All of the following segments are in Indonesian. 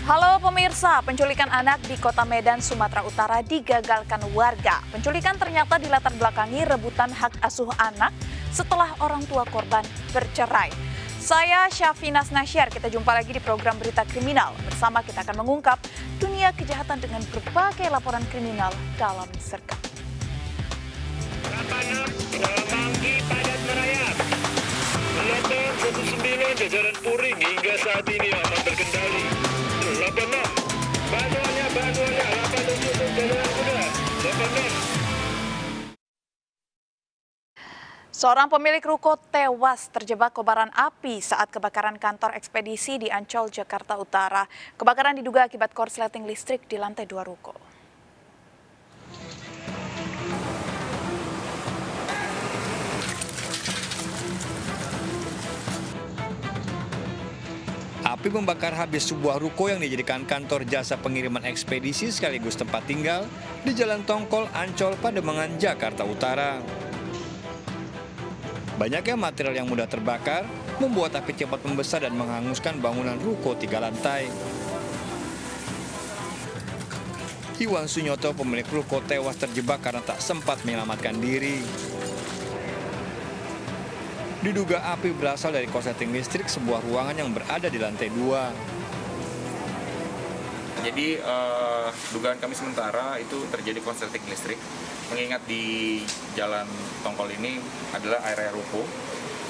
Halo pemirsa, penculikan anak di Kota Medan, Sumatera Utara digagalkan warga. Penculikan ternyata dilatar belakangi rebutan hak asuh anak setelah orang tua korban bercerai. Saya Syafina Nasyar, kita jumpa lagi di program Berita Kriminal. Bersama kita akan mengungkap dunia kejahatan dengan berbagai laporan kriminal dalam serka. Manggi padat merayap. Melotor 19 jajaran Puring hingga saat ini aman terkendali. 86 bantuannya 87 jajaran kuda 86. Seorang pemilik ruko tewas terjebak kobaran api saat kebakaran kantor ekspedisi di Ancol, Jakarta Utara. Kebakaran diduga akibat korsleting listrik di lantai 2 ruko. Api membakar habis sebuah ruko yang dijadikan kantor jasa pengiriman ekspedisi sekaligus tempat tinggal di Jalan Tongkol, Ancol, Pademangan, Jakarta Utara. Banyaknya material yang mudah terbakar membuat api cepat membesar dan menghanguskan bangunan ruko 3 lantai. Iwan Sunyoto, pemilik ruko, tewas terjebak karena tak sempat menyelamatkan diri. Diduga api berasal dari korsleting listrik sebuah ruangan yang berada di lantai 2. Jadi dugaan kami sementara itu terjadi korsleting listrik, mengingat di jalan Tongkol ini adalah area ruko,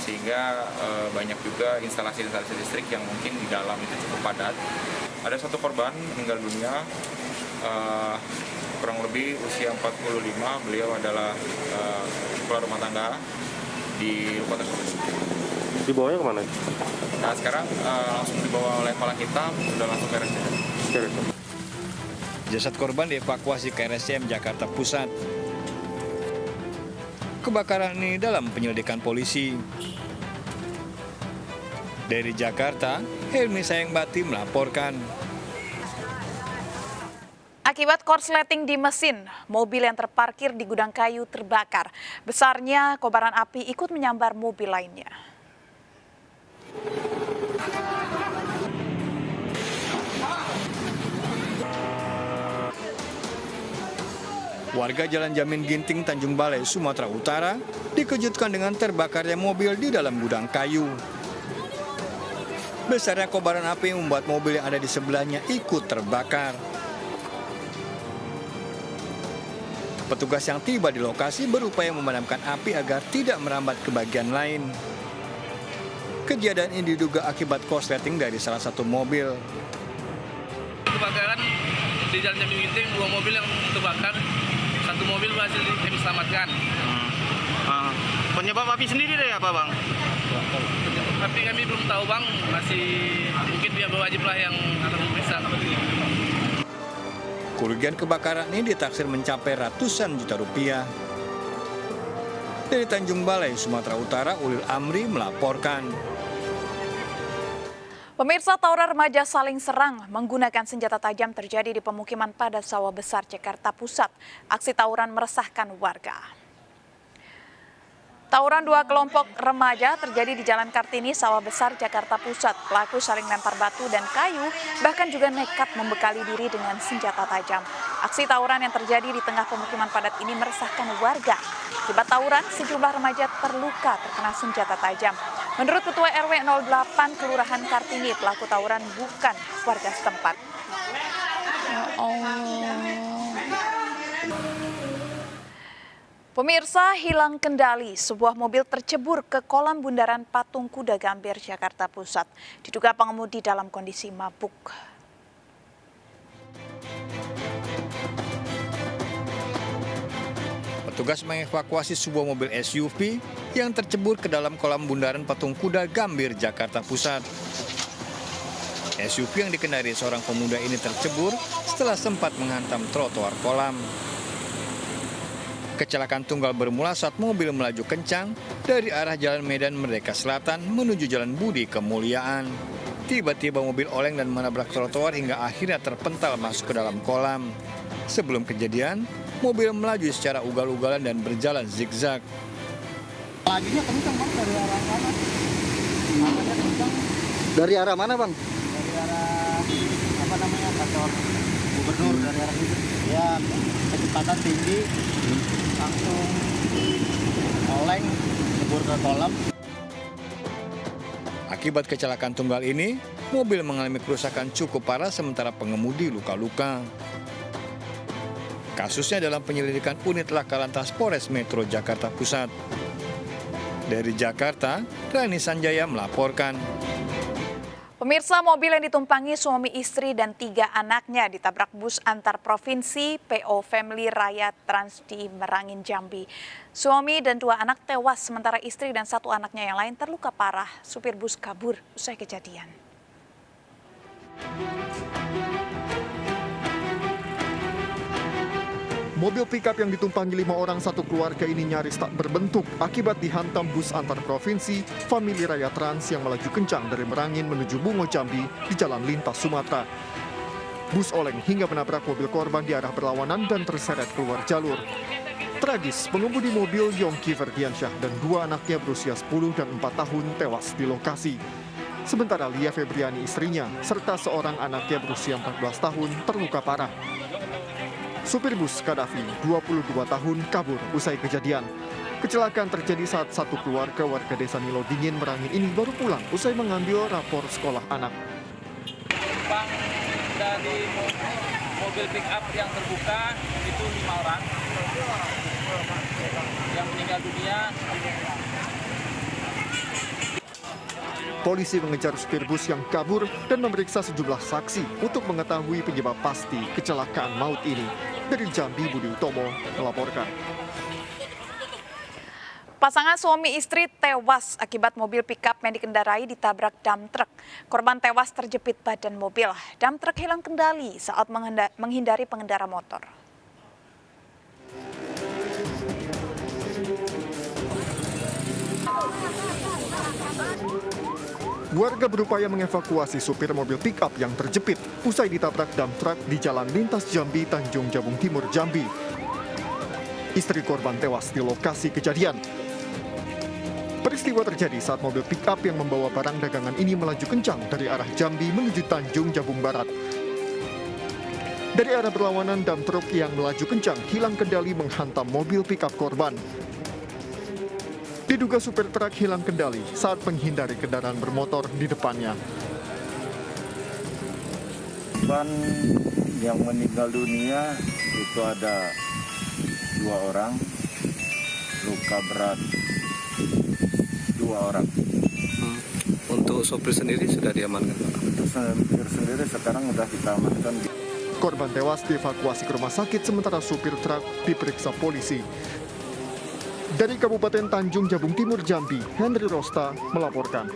sehingga banyak juga instalasi-instalasi listrik yang mungkin di dalam itu cukup padat. Ada satu korban meninggal dunia, kurang lebih usia 45, beliau adalah kepala rumah tangga di ruko tersebut. Dibawanya kemana? Nah sekarang langsung dibawa oleh Palang Hitam, sudah langsung ke RSCM. Jasad korban dievakuasi ke RSCM Jakarta Pusat. Kebakaran ini dalam penyelidikan polisi. Dari Jakarta, Helmi Sayangbati melaporkan. Akibat korsleting di mesin, mobil yang terparkir di gudang kayu terbakar. Besarnya kobaran api ikut menyambar mobil lainnya. Warga Jalan Jamin Ginting, Tanjung Balai, Sumatera Utara dikejutkan dengan terbakarnya mobil di dalam gudang kayu. Besarnya kobaran api membuat mobil yang ada di sebelahnya ikut terbakar. Petugas yang tiba di lokasi berupaya memadamkan api agar tidak merambat ke bagian lain. Kejadian ini diduga akibat korsleting dari salah satu mobil. Kebakaran di Jalan Jamin Ginting, 2 mobil yang terbakar, 1 mobil berhasil diselamatkan. Penyebab api sendiri dari apa, Bang? Tapi kami belum tahu, Bang, masih mungkin dia berwajib lah yang akan memeriksa. Kerugian kebakaran ini ditaksir mencapai ratusan juta rupiah. Dari Tanjung Balai, Sumatera Utara, Ulil Amri melaporkan. Pemirsa, tawuran remaja saling serang menggunakan senjata tajam terjadi di pemukiman pada Sawah Besar, Jakarta Pusat. Aksi tawuran meresahkan warga. Tawuran 2 kelompok remaja terjadi di Jalan Kartini, Sawah Besar, Jakarta Pusat. Pelaku saling lempar batu dan kayu, bahkan juga nekat membekali diri dengan senjata tajam. Aksi tawuran yang terjadi di tengah pemukiman padat ini meresahkan warga. Akibat tawuran, sejumlah remaja terluka terkena senjata tajam. Menurut Ketua RW 08 Kelurahan Kartini, pelaku tawuran bukan warga setempat. Pemirsa, hilang kendali, sebuah mobil tercebur ke kolam bundaran Patung Kuda Gambir, Jakarta Pusat. Diduga pengemudi dalam kondisi mabuk. Petugas mengevakuasi sebuah mobil SUV yang tercebur ke dalam kolam bundaran Patung Kuda Gambir, Jakarta Pusat. SUV yang dikendarai seorang pemuda ini tercebur setelah sempat menghantam trotoar kolam. Kecelakaan tunggal bermula saat mobil melaju kencang dari arah Jalan Medan Merdeka Selatan menuju Jalan Budi Kemuliaan. Tiba-tiba mobil oleng dan menabrak trotoar hingga akhirnya terpental masuk ke dalam kolam. Sebelum kejadian, mobil melaju secara ugal-ugalan dan berjalan zigzag. Lajunya kencang, Bang, dari arah mana? Kencang. Dari arah mana, Bang? Dari arah kantor gubernur dari arah itu. Ya kecepatan tinggi, langsung oleng nyebur ke kolam. Akibat kecelakaan tunggal ini, mobil mengalami kerusakan cukup parah sementara pengemudi luka-luka. Kasusnya dalam penyelidikan unit Laka Lantas Polres Metro Jakarta Pusat. Dari Jakarta, Rani Sanjaya melaporkan. Pemirsa, mobil yang ditumpangi suami istri dan 3 anaknya ditabrak bus antar provinsi PO Family Raya Trans di Merangin, Jambi. Suami dan 2 anak tewas, sementara istri dan 1 anaknya yang lain terluka parah. Supir bus kabur usai kejadian. Mobil pickup yang ditumpangi 5 orang satu keluarga ini nyaris tak berbentuk akibat dihantam bus antar provinsi Family Raya Trans yang melaju kencang dari Merangin menuju Bungo, Jambi di Jalan Lintas Sumatera. Bus oleng hingga menabrak mobil korban di arah berlawanan dan terseret keluar jalur. Tragis, pengemudi mobil Yongki Ferdiansyah dan 2 anaknya berusia 10 dan 4 tahun tewas di lokasi. Sementara Lia Febriani istrinya serta seorang anaknya berusia 14 tahun terluka parah. Supir bus Kadafi, 22 tahun, kabur usai kejadian. Kecelakaan terjadi saat satu keluarga warga desa Nilo Dingin Merangin ini baru pulang usai mengambil rapor sekolah anak. Penumpang dari mobil pick up yang terbuka itu 5 orang. Yang meninggal dunia. Polisi mengejar supir bus yang kabur dan memeriksa sejumlah saksi untuk mengetahui penyebab pasti kecelakaan maut ini. Dari Jambi, Budi Utomo melaporkan. Pasangan suami istri tewas akibat mobil pickup yang dikendarai ditabrak dump truck. Korban tewas terjepit badan mobil. Dump truck hilang kendali saat menghindari pengendara motor. Warga berupaya mengevakuasi supir mobil pickup yang terjepit usai ditabrak dump truck di Jalan Lintas Jambi, Tanjung Jabung Timur, Jambi. Istri korban tewas di lokasi kejadian. Peristiwa terjadi saat mobil pickup yang membawa barang dagangan ini melaju kencang dari arah Jambi menuju Tanjung Jabung Barat. Dari arah berlawanan, dump truck yang melaju kencang hilang kendali menghantam mobil pickup korban. Diduga supir truk hilang kendali saat menghindari kendaraan bermotor di depannya. Korban yang meninggal dunia itu ada 2 orang, luka berat 2 orang. Untuk sopir sendiri sudah diamankan? Untuk sopir sendiri sekarang sudah kita amankan. Korban tewas dievakuasi ke rumah sakit sementara supir truk diperiksa polisi. Dari Kabupaten Tanjung Jabung Timur, Jambi, Henry Rosta melaporkan.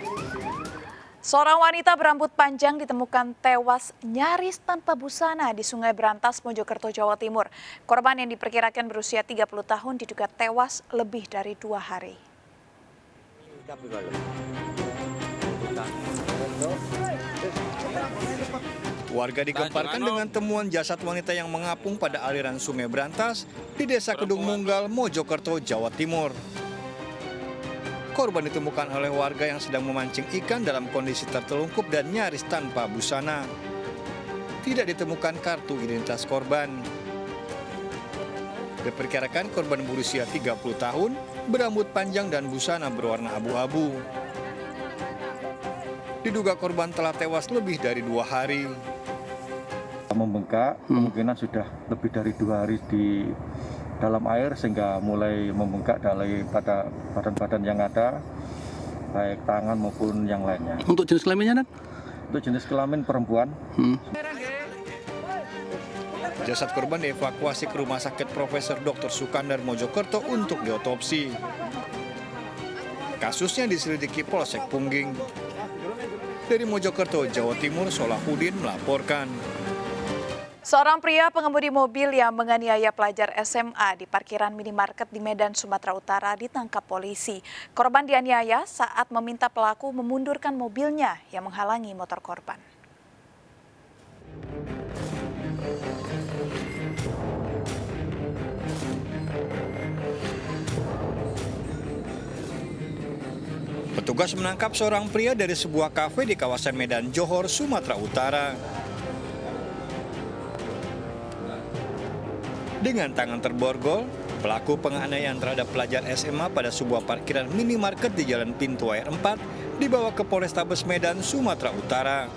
Seorang wanita berambut panjang ditemukan tewas nyaris tanpa busana di Sungai Brantas, Mojokerto, Jawa Timur. Korban yang diperkirakan berusia 30 tahun diduga tewas lebih dari 2 hari. Warga digemparkan dengan temuan jasad wanita yang mengapung pada aliran Sungai Brantas di Desa Kedung Munggal, Mojokerto, Jawa Timur. Korban ditemukan oleh warga yang sedang memancing ikan dalam kondisi tertelungkup dan nyaris tanpa busana. Tidak ditemukan kartu identitas korban. Diperkirakan korban berusia 30 tahun, berambut panjang dan busana berwarna abu-abu. Diduga korban telah tewas lebih dari 2 hari. Membengkak, kemungkinan sudah lebih dari 2 hari di dalam air sehingga mulai membengkak dari pada badan-badan yang ada, baik tangan maupun yang lainnya. Untuk jenis kelaminnya, Nak? Untuk jenis kelamin perempuan. Jasad korban dievakuasi ke Rumah Sakit Profesor Dr. Sukandar Mojokerto untuk diotopsi. Kasusnya diselidiki Polsek Pungging. Dari Mojokerto, Jawa Timur, Solahuddin melaporkan. Seorang pria pengemudi mobil yang menganiaya pelajar SMA di parkiran minimarket di Medan, Sumatera Utara ditangkap polisi. Korban dianiaya saat meminta pelaku memundurkan mobilnya yang menghalangi motor korban. Petugas menangkap seorang pria dari sebuah kafe di kawasan Medan Johor, Sumatera Utara. Dengan tangan terborgol, pelaku penganiayaan terhadap pelajar SMA pada sebuah parkiran minimarket di Jalan Pintu Air 4 dibawa ke Polrestabes Medan, Sumatera Utara.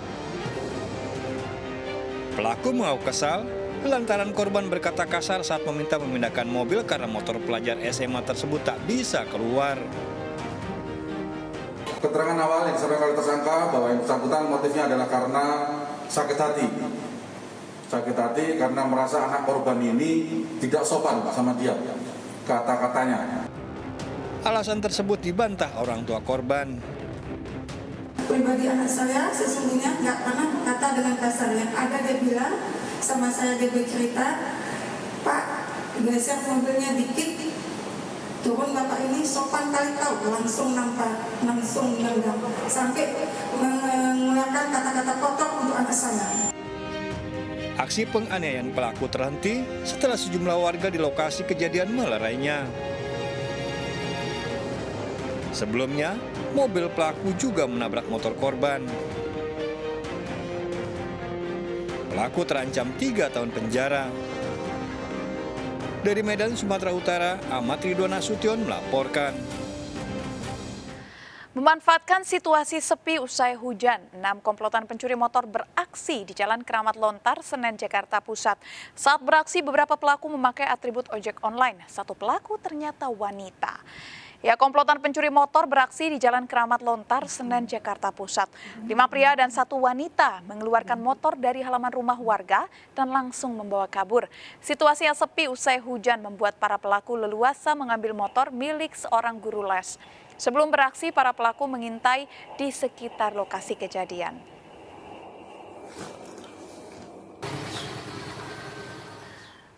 Pelaku mengaku kesal lantaran korban berkata kasar saat meminta memindahkan mobil karena motor pelajar SMA tersebut tak bisa keluar. Keterangan awal yang disampaikan oleh tersangka bahwa yang bersangkutan motifnya adalah karena sakit hati. Sakit hati karena merasa anak korban ini tidak sopan sama dia, kata-katanya. Alasan tersebut dibantah orang tua korban. Pribadi anak saya sesungguhnya nggak pernah berkata dengan kasar. Yang ada dia bilang sama saya, dia bercerita, Pak, geser mobilnya dikit, turun bapak ini sopan kali tahu, langsung nampak, langsung nendang, sampai mengeluarkan kata-kata kotor untuk anak saya. Aksi penganiayaan pelaku terhenti setelah sejumlah warga di lokasi kejadian melerainya. Sebelumnya, mobil pelaku juga menabrak motor korban. Pelaku terancam 3 tahun penjara. Dari Medan, Sumatera Utara, Ahmad Ridwan Nasution melaporkan. Memanfaatkan situasi sepi usai hujan, 6 komplotan pencuri motor beraksi di Jalan Keramat Lontar, Senen, Jakarta Pusat. Saat beraksi, beberapa pelaku memakai atribut ojek online. Satu pelaku ternyata wanita. Ya, komplotan pencuri motor beraksi di Jalan Keramat Lontar, Senen, Jakarta Pusat. 5 pria dan 1 wanita mengeluarkan motor dari halaman rumah warga dan langsung membawa kabur. Situasi yang sepi usai hujan membuat para pelaku leluasa mengambil motor milik seorang guru les. Sebelum beraksi, para pelaku mengintai di sekitar lokasi kejadian.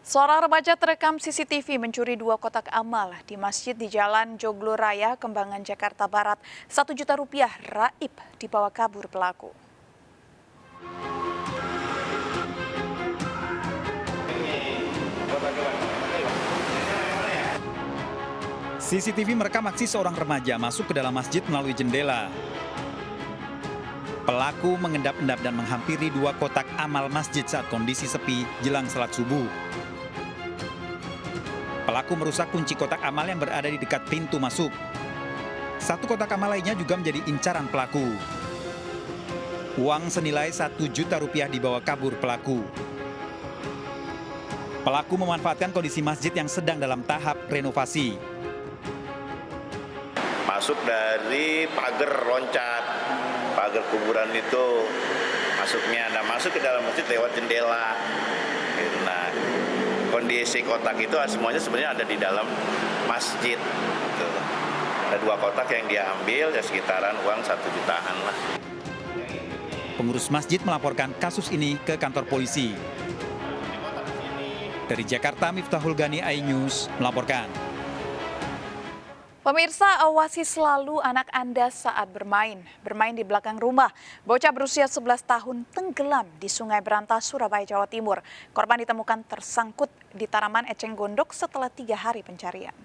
Seorang remaja terekam CCTV mencuri 2 kotak amal di masjid di Jalan Joglo Raya, Kembangan, Jakarta Barat. 1 juta rupiah raib dibawa kabur pelaku. CCTV merekam aksi seorang remaja masuk ke dalam masjid melalui jendela. Pelaku mengendap-endap dan menghampiri 2 kotak amal masjid saat kondisi sepi jelang salat subuh. Pelaku merusak kunci kotak amal yang berada di dekat pintu masuk. 1 kotak amal lainnya juga menjadi incaran pelaku. Uang senilai 1 juta rupiah dibawa kabur pelaku. Pelaku memanfaatkan kondisi masjid yang sedang dalam tahap renovasi. Masuk dari pagar loncat, pagar kuburan itu masuknya. Nah, masuk ke dalam masjid lewat jendela. Nah, kondisi kotak itu semuanya sebenarnya ada di dalam masjid. Gitu. Ada 2 kotak yang dia ambil, ya sekitaran uang 1 jutaan lah. Pengurus masjid melaporkan kasus ini ke kantor polisi. Dari Jakarta, Miftahul Gani, iNews melaporkan. Pemirsa, awasi selalu anak Anda saat bermain. Bermain di belakang rumah, bocah berusia 11 tahun tenggelam di Sungai Berantas, Surabaya, Jawa Timur. Korban ditemukan tersangkut di tanaman eceng gondok setelah 3 hari pencarian.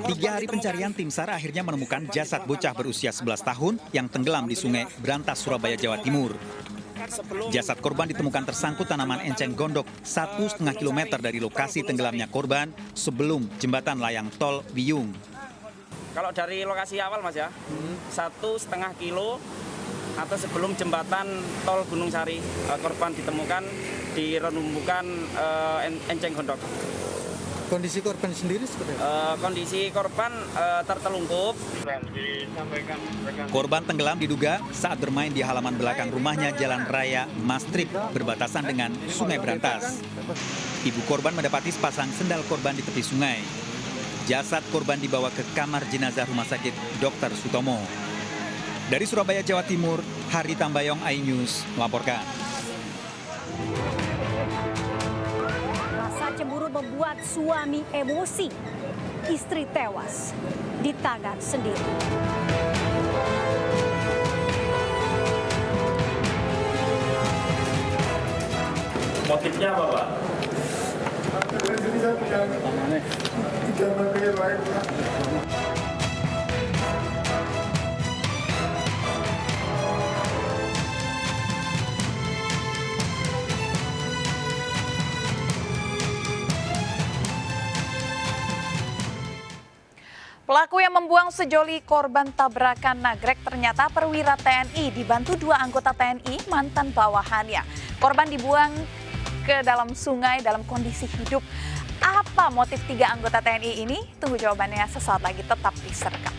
3 hari pencarian, tim SAR akhirnya menemukan jasad bocah berusia 11 tahun yang tenggelam di Sungai Berantas, Surabaya, Jawa Timur. Jasad korban ditemukan tersangkut tanaman enceng gondok 1,5 km dari lokasi tenggelamnya korban sebelum jembatan layang tol Wiyung. Kalau dari lokasi awal Mas ya, 1,5 kilo atau sebelum jembatan tol Gunung Sari, korban ditemukan di renumbukan enceng gondok. Kondisi korban sendiri seperti apa? Kondisi korban tertelungkup. Korban tenggelam diduga saat bermain di halaman belakang rumahnya Jalan Raya Mastrip berbatasan dengan Sungai Berantas. Ibu korban mendapati sepasang sendal korban di tepi sungai. Jasad korban dibawa ke kamar jenazah Rumah Sakit Dr. Sutomo. Dari Surabaya, Jawa Timur, Hari Tambayong, iNews melaporkan. Rasa cemburu membuat suami emosi. Istri tewas di tangan sendiri. Motifnya apa, Pak? Pelaku yang membuang sejoli korban tabrakan nagrek ternyata perwira TNI dibantu 2 anggota TNI mantan bawahannya. Korban dibuang ke dalam sungai dalam kondisi hidup. Apa motif 3 anggota TNI ini? Tunggu jawabannya sesaat lagi, tetap di Serkap.